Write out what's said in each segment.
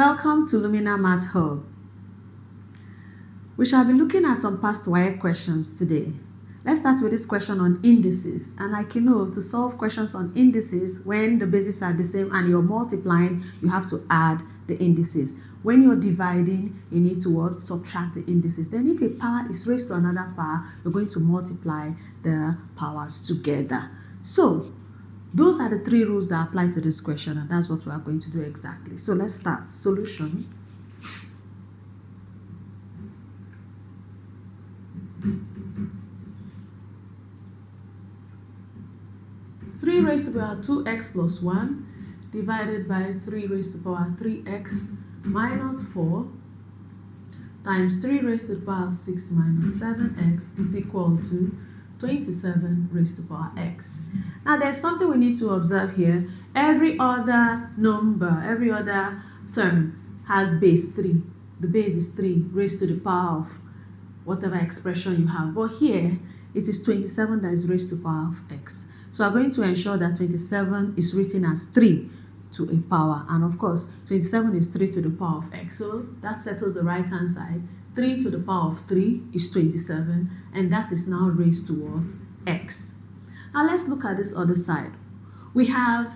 Welcome to Lumina Math Hub. We shall be looking at some past WAEC questions today. Let's start with this question on indices. And like you know, to solve questions on indices, when the bases are the same and you're multiplying, you have to add the indices. When you're dividing, you need to subtract the indices. Then if a power is raised to another power, you're going to multiply the powers together. So those are the three rules that apply to this question, and that's what we are going to do exactly. So let's start. Solution. Three raised to the power 2x plus 1 divided by 3 raised to the power 3x minus 4 times 3 raised to the power 6 minus 7x is equal to 27 raised to the power x. Now there's something we need to observe here. Every other number, every other term has base 3. The base is 3 raised to the power of whatever expression you have. But here, it is 27 that is raised to the power of x. So we're going to ensure that 27 is written as 3 to a power. And of course, 27 is 3 to the power of x. So that settles the right-hand side. 3 to the power of 3 is 27. And that is now raised to what? X. Now let's look at this other side. We have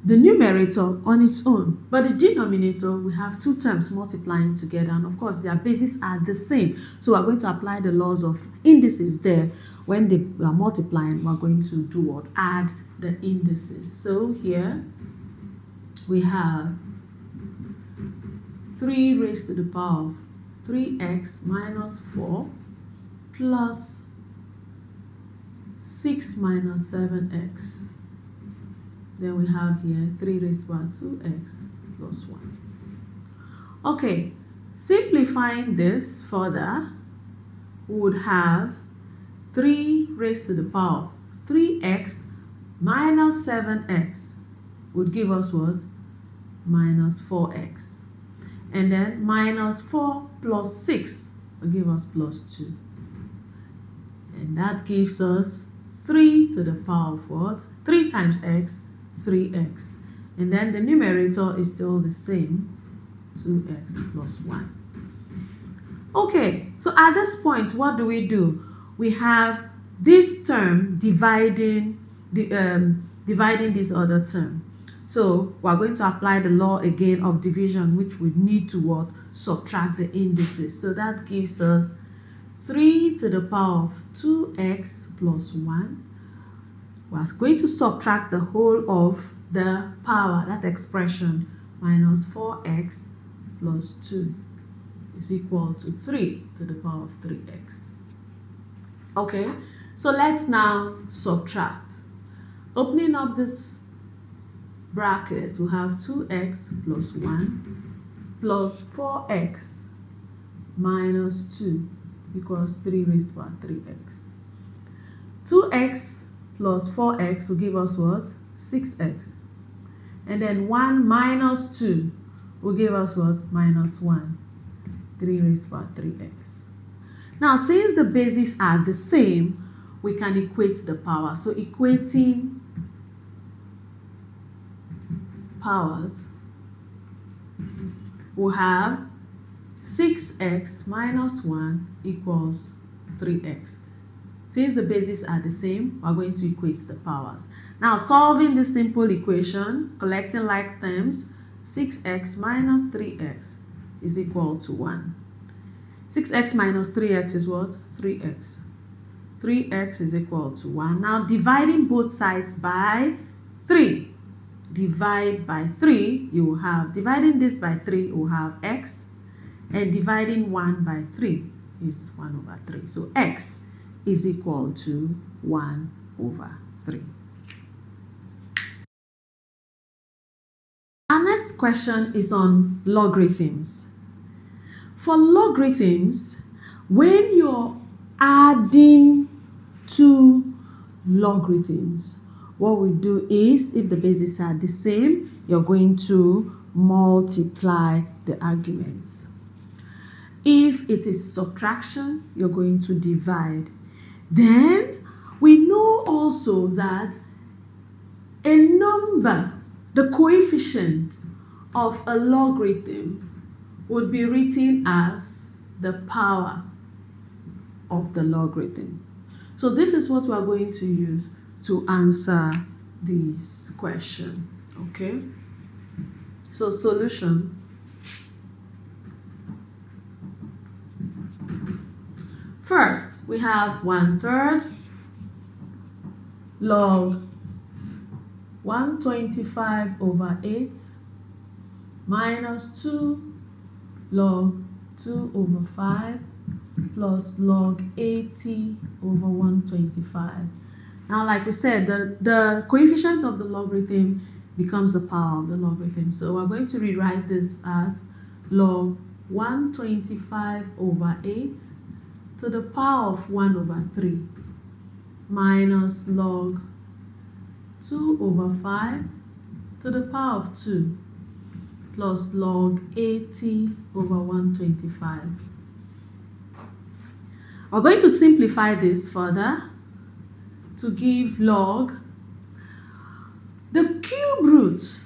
the numerator on its own, but the denominator, we have two terms multiplying together, and of course their bases are the same. So we're going to apply the laws of indices there. When they are multiplying, we're going to do what? Add the indices. So here we have 3 raised to the power of 3x minus 4 plus 6 minus 7x. Then we have here 3 raised to the power 2x plus 1. Okay, simplifying this further, we would have 3 raised to the power 3x minus 7x would give us what? Minus 4x. And then minus 4 plus 6 will give us plus 2. And that gives us 3 to the power of what? 3 times x, 3x. And then the numerator is still the same, 2x plus 1. Okay, so at this point, what do? We have this term dividing this other term. So we're going to apply the law again of division, which we need to what? Subtract the indices. So that gives us 3 to the power of 2x plus 1. We're going to subtract the whole of the power, that expression, minus 4x plus 2 is equal to 3 to the power of 3x. Okay, so let's now subtract. Opening up this bracket, we have 2x plus 1 plus 4x minus 2 equals 3 raised to the power 3x. 2x plus 4x will give us what? 6x. And then 1 minus 2 will give us what? Minus 1. 3 raised to the power 3x. Now, since the bases are the same, we can equate the power. So equating powers, we'll have 6x minus 1 equals 3x. Since the bases are the same, we're going to equate the powers. Now, solving this simple equation, collecting like terms, 6x minus 3x is equal to 1. 6x minus 3x is what? 3x. 3x is equal to 1. Now, dividing both sides by 3. Divide by 3, you will have, dividing this by 3, you will have x. And dividing 1 by 3 is 1 over 3. So, x is equal to 1 over 3. Our next question is on logarithms. For logarithms, when you're adding two logarithms, what we do is, if the bases are the same, you're going to multiply the arguments. If it is subtraction, you're going to divide. Then we know also that a number, the coefficient of a logarithm would be written as the power of the logarithm. So this is what we are going to use to answer this question. Okay, so solution. First, we have 1/3 log 125/8 minus 2 log 2/5 plus log 80/125. Now, like we said, the coefficient of the logarithm becomes the power of the logarithm. So we're going to rewrite this as log 125/8 to the power of 1/3 minus log 2/5 to the power of 2 plus log 80/125. We're going to simplify this further to give log the cube root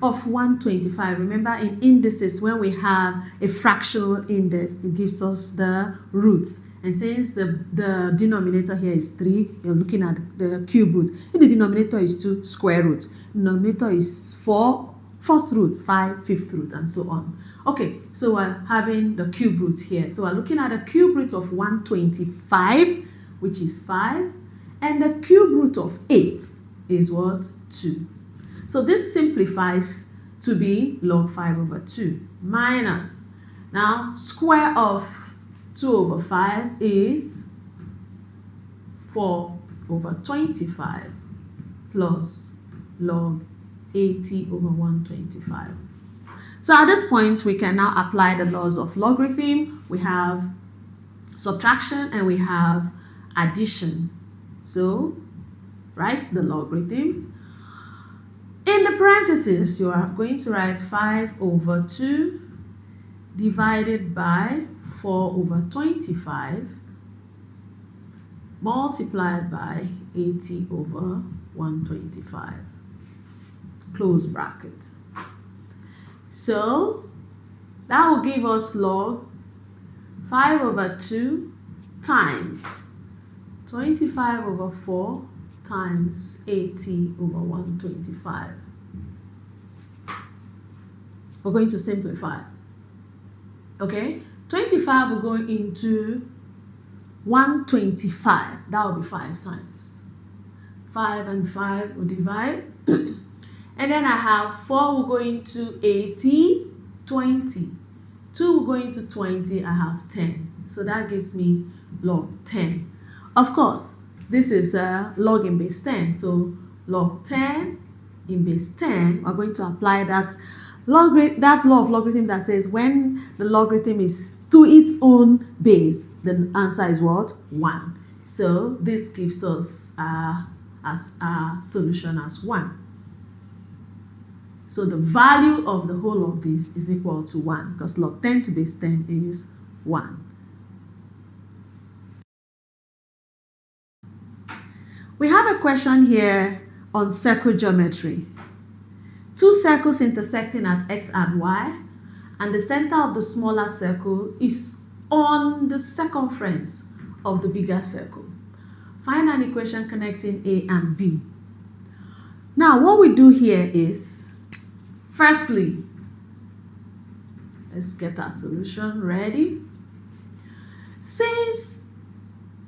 of 125. Remember, in indices, when we have a fractional index, it gives us the roots. And since the denominator here is 3, you're looking at the cube root. If the denominator is 2, square root. Denominator is 4, fourth root, 5, fifth root, and so on. Okay, so we're having the cube root here. So we're looking at the cube root of 125, which is 5. And the cube root of 8 is what? 2. So this simplifies to be log 5/2 minus. Now, square of 2/5 is 4/25 plus log 80/125. So at this point, we can now apply the laws of logarithm. We have subtraction and we have addition. So write the logarithm. In the parentheses, you are going to write 5/2 divided by 4/25 multiplied by 80/125. Close bracket. So that will give us log 5/2 times 25/4 times 80/125. We're going to simplify. Okay, 25 will go into 125. That will be 5 times. 5 and 5 will divide. And then I have 4 will go into 80, 20. 2 will go into 20, I have 10. So that gives me log 10. Of course, this is a log in base 10. So log 10 in base 10, we're going to apply that law of logarithm that says when the logarithm is to its own base, the answer is what? 1. So this gives us as a solution as 1. So the value of the whole of this is equal to 1 because log 10 to base 10 is 1. We have a question here on circle geometry. 2 circles intersecting at x and y, and the center of the smaller circle is on the circumference of the bigger circle. Find an equation connecting A and B. Now, what we do here is, firstly, let's get our solution ready. Since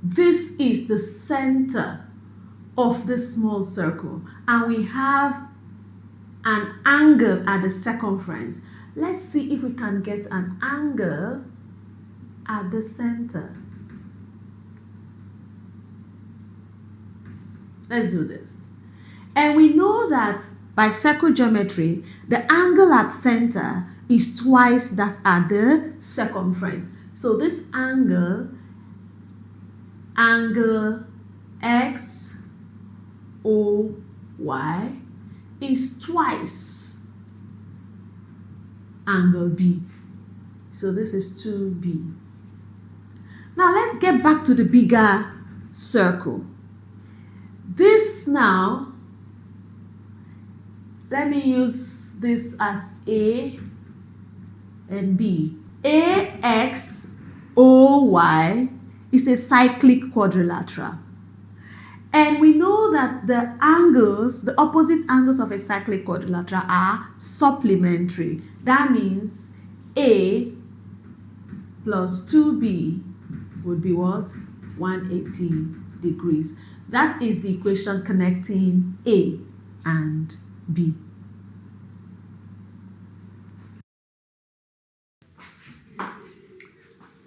this is the center of this small circle and we have an angle at the circumference, let's see if we can get an angle at the center. Let's do this. And we know that by circle geometry, the angle at center is twice that at the circumference. So this angle X O Y is twice angle B. So this is 2B. Now let's get back to the bigger circle. This now, let me use this as A and B. AXOY is a cyclic quadrilateral. And we know that the angles, the opposite angles of a cyclic quadrilateral are supplementary. That means A plus 2B would be what? 180 degrees. That is the equation connecting A and B.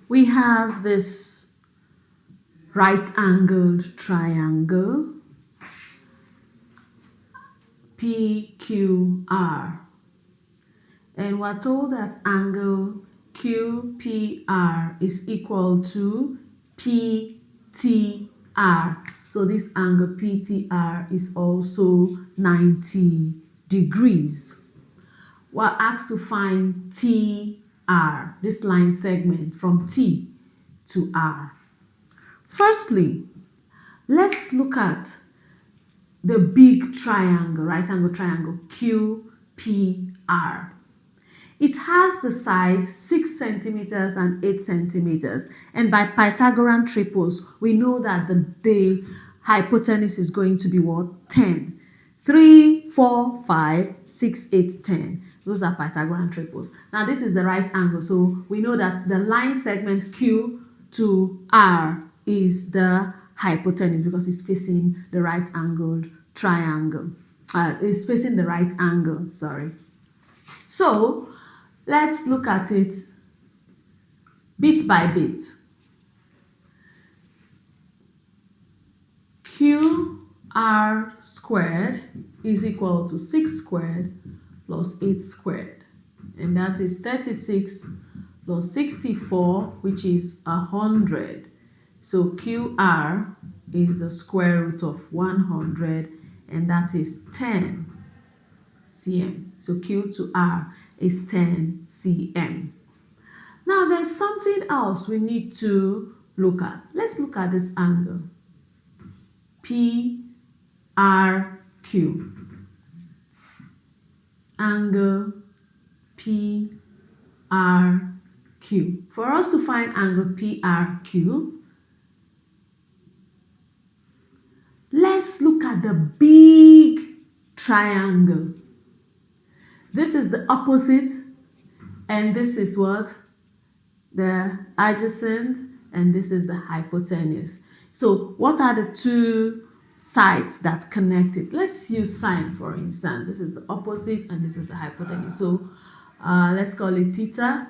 We have this right-angled triangle PQR, and we're told that angle QPR is equal to PTR. So this angle PTR is also 90 degrees. We're asked to find TR, this line segment from T to R. Firstly, let's look at the big triangle, right angle triangle QPR. It has the sides 6 centimeters and 8 centimeters, and by Pythagorean triples, we know that the hypotenuse is going to be what? 10. 3, 4, 5, 6, 8, 10. Those are Pythagorean triples. Now this is the right angle, so we know that the line segment Q to R is the hypotenuse because it's facing the right angled triangle. It's facing the right angle, sorry. So let's look at it bit by bit. QR squared is equal to 6 squared plus 8 squared, and that is 36 plus 64, which is 100. So QR is the square root of 100, and that is 10 cm. So Q to R is 10 cm. Now there's something else we need to look at. Let's look at this angle PRQ. Angle PRQ. For us to find angle PRQ, let's look at the big triangle. This is the opposite, and this is what? The adjacent, and this is the hypotenuse. So what are the two sides that connect it? Let's use sine, for instance. This is the opposite and this is the hypotenuse. So let's call it theta.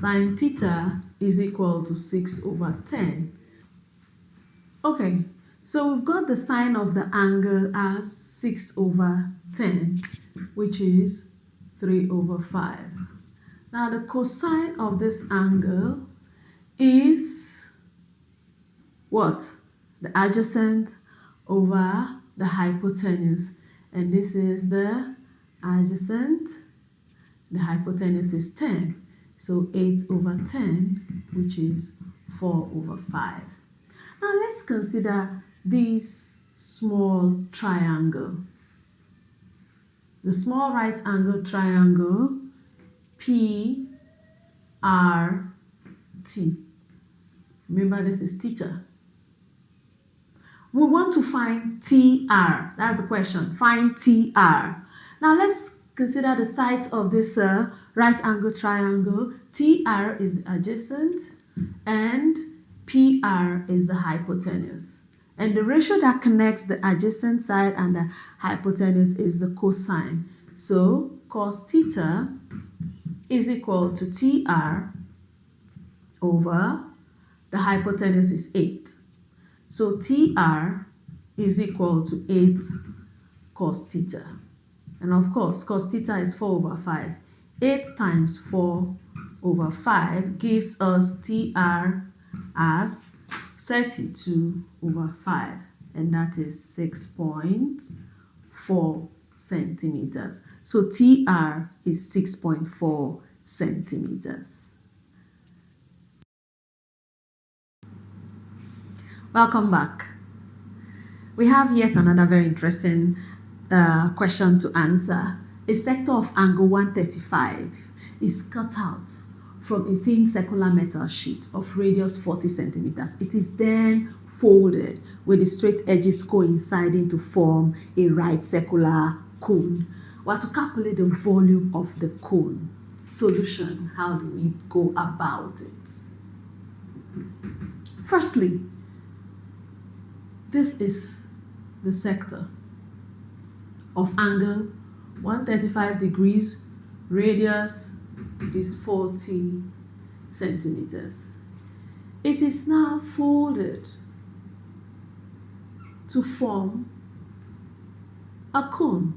Sine theta is equal to 6/10. Okay, so we've got the sine of the angle as 6/10, which is 3/5. Now the cosine of this angle is what? The adjacent over the hypotenuse, and this is the adjacent. The hypotenuse is 10, so 8/10, which is 4/5. Now let's consider this small triangle. The small right angle triangle PRT. Remember, this is theta. We want to find TR. That's the question. Find TR. Now let's consider the sides of this right angle triangle. TR is the adjacent and PR is the hypotenuse. And the ratio that connects the adjacent side and the hypotenuse is the cosine. So cos theta is equal to TR over the hypotenuse is 8. So TR is equal to 8 cos theta. And of course, cos theta is 4/5. 8 times 4/5 gives us TR as 32/5, and that is 6.4 centimeters. So TR is 6.4 centimeters. Welcome back. We have yet another very interesting question to answer. A sector of angle 135 is cut out from a thin circular metal sheet of radius 40 centimeters. It is then folded with the straight edges coinciding to form a right circular cone. We are to calculate the volume of the cone. Solution, how do we go about it? Firstly, this is the sector of angle 135 degrees, radius is 40 centimeters. It is now folded to form a cone.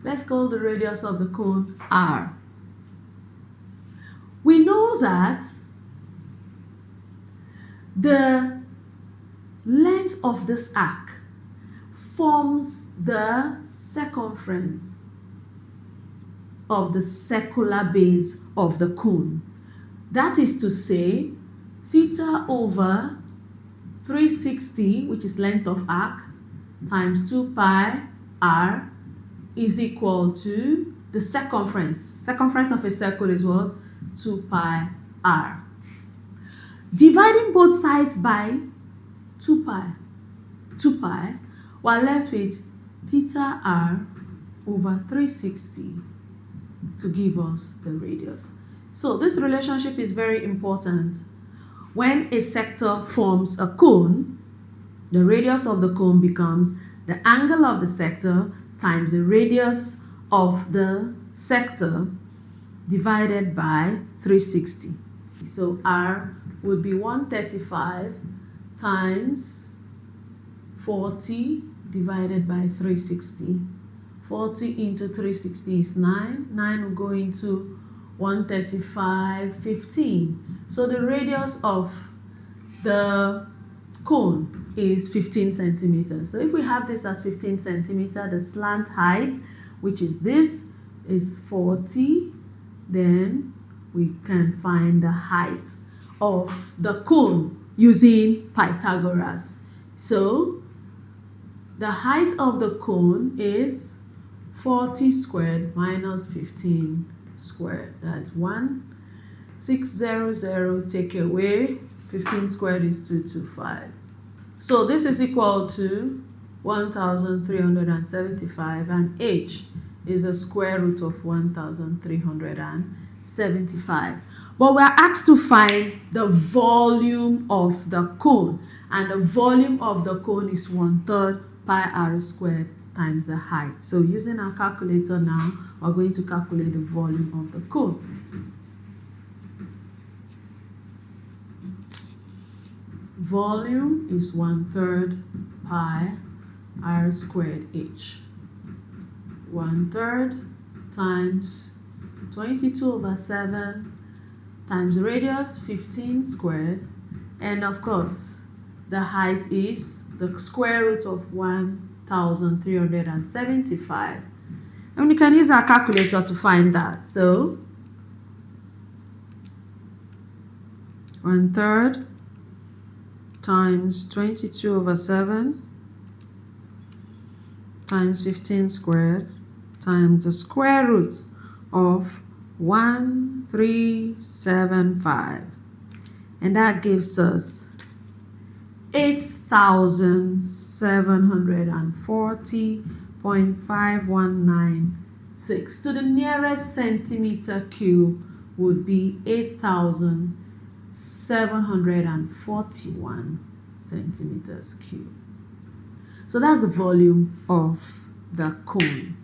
Let's call the radius of the cone R. We know that the length of this arc forms the circumference of the circular base of the cone. That is to say, theta over 360, which is length of arc, times 2 pi r is equal to the circumference. Circumference of a circle is what? 2 pi r. Dividing both sides by 2 pi, we're left with theta r over 360 to give us the radius. So this relationship is very important. When a sector forms a cone, the radius of the cone becomes the angle of the sector times the radius of the sector divided by 360. So R would be 135 times 40 divided by 360. 40 into 360 is 9. 9 will go into 135, 15. So the radius of the cone is 15 centimeters. So if we have this as 15 centimeters, the slant height, which is this, is 40. Then we can find the height of the cone using Pythagoras. So the height of the cone is 40 squared minus 15 squared. That's 1600. Take away 15 squared is 225. So this is equal to 1375, and h is the square root of 1375. But we are asked to find the volume of the cone, and the volume of the cone is 1/3 pi r squared times the height. So using our calculator now, we're going to calculate the volume of the cone. Volume is 1/3 pi r squared h. 1/3 times 22/7 times radius 15 squared, and of course the height is the square root of 1375, and we can use our calculator to find that. So 1/3 times 22/7 times 15 squared times the square root of 1375, and that gives us 8740.5196. To the nearest centimeter cube would be 8741 centimeters cube. So that's the volume of the cone.